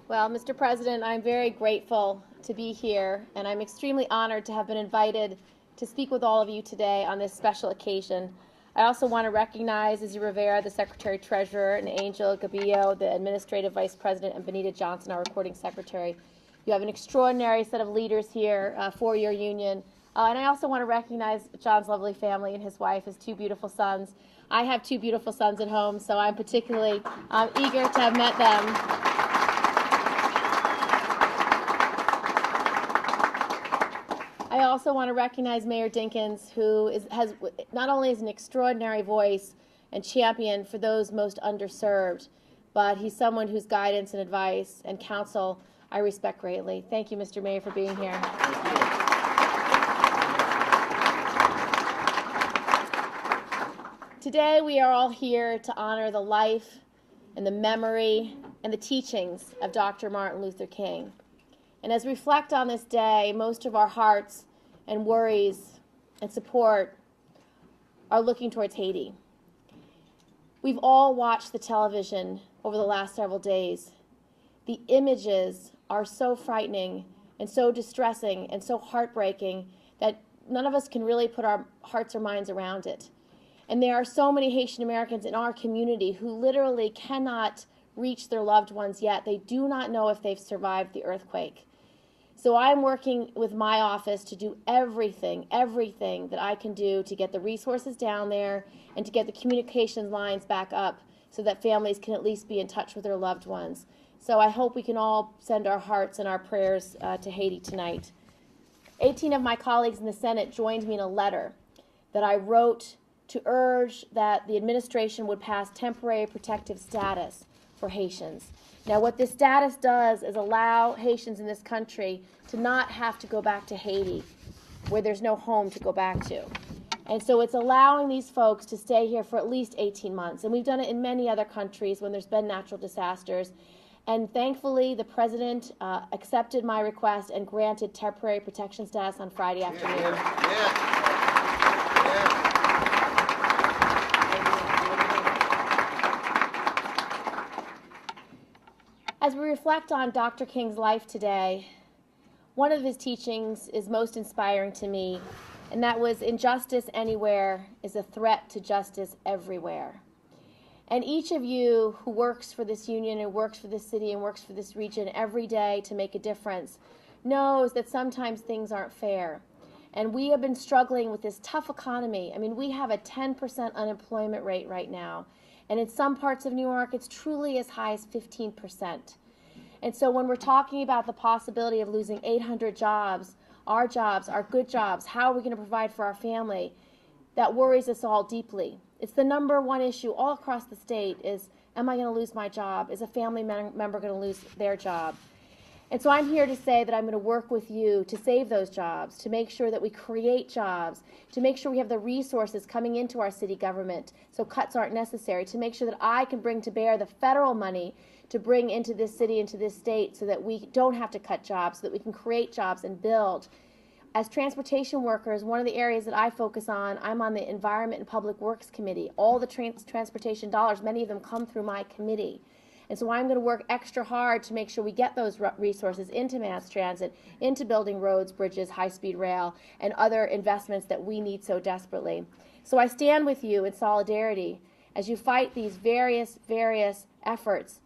Well, Mr. President, I'm very grateful to be here, and I'm extremely honored to have been invited to speak with all of you today on this special occasion. I also want to recognize Izzy Rivera, the Secretary-Treasurer, and Angel Gabillo, the Administrative Vice President, and Benita Johnson, our Recording Secretary. You have an extraordinary set of leaders here for your union. And I also want to recognize John's lovely family and his wife, his two beautiful sons. I have two beautiful sons at home, so I'm particularly eager to have met them. I also want to recognize Mayor Dinkins, who has not only is an extraordinary voice and champion for those most underserved, but he's someone whose guidance and advice and counsel I respect greatly. Thank you, Mr. Mayor, for being here. Today we are all here to honor the life and the memory and the teachings of Dr. Martin Luther King. And as we reflect on this day, most of our hearts and worries and support are looking towards Haiti. We've all watched the television over the last several days. The images are so frightening and so distressing and so heartbreaking that none of us can really put our hearts or minds around it. And there are so many Haitian Americans in our community who literally cannot reach their loved ones yet. They do not know if they've survived the earthquake. So I'm working with my office to do everything that I can do to get the resources down there and to get the communications lines back up so that families can at least be in touch with their loved ones. So I hope we can all send our hearts and our prayers to Haiti tonight. 18 of my colleagues in the Senate joined me in a letter that I wrote to urge that the administration would pass temporary protective status for Haitians. Now, what this status does is allow Haitians in this country to not have to go back to Haiti, where there's no home to go back to. And so it's allowing these folks to stay here for at least 18 months. And we've done it in many other countries when there's been natural disasters. And thankfully, the President accepted my request and granted temporary protection status on Friday afternoon. As we reflect on Dr. King's life today, one of his teachings is most inspiring to me, and that was injustice anywhere is a threat to justice everywhere. And each of you who works for this union and works for this city and works for this region every day to make a difference knows that sometimes things aren't fair. And we have been struggling with this tough economy. I mean, we have a 10% unemployment rate right now. And in some parts of New York, it's truly as high as 15%. And so when we're talking about the possibility of losing 800 jobs, our good jobs, how are we going to provide for our family, that worries us all deeply. It's the number one issue all across the state is, am I going to lose my job? Is a family member going to lose their job? And so I'm here to say that I'm going to work with you to save those jobs, to make sure that we create jobs, to make sure we have the resources coming into our city government so cuts aren't necessary, to make sure that I can bring to bear the federal money to bring into this city, into this state, so that we don't have to cut jobs, so that we can create jobs and build. As transportation workers, one of the areas that I focus on, I'm on the Environment and Public Works Committee. All the transportation dollars, many of them come through my committee. And so I'm going to work extra hard to make sure we get those resources into mass transit, into building roads, bridges, high-speed rail, and other investments that we need so desperately. So I stand with you in solidarity as you fight these various efforts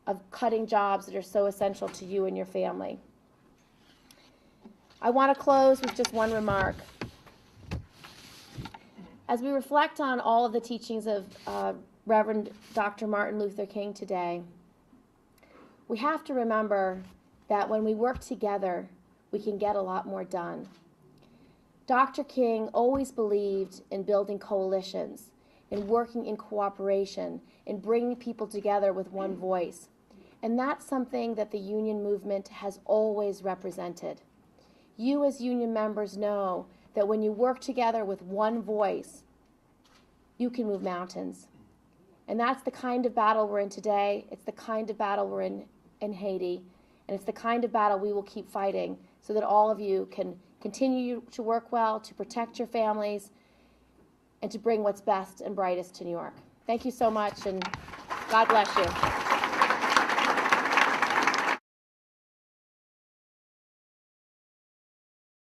of cutting jobs that are so essential to you and your family. I want to close with just one remark. As we reflect on all of the teachings of Reverend Dr. Martin Luther King today, we have to remember that when we work together, we can get a lot more done. Dr. King always believed in building coalitions, in working in cooperation, in bringing people together with one voice. And that's something that the union movement has always represented. You as union members know that when you work together with one voice, you can move mountains. And that's the kind of battle we're in today. It's the kind of battle we're in Haiti. And it's the kind of battle we will keep fighting so that all of you can continue to work well, to protect your families, and to bring what's best and brightest to New York. Thank you so much, and God bless you.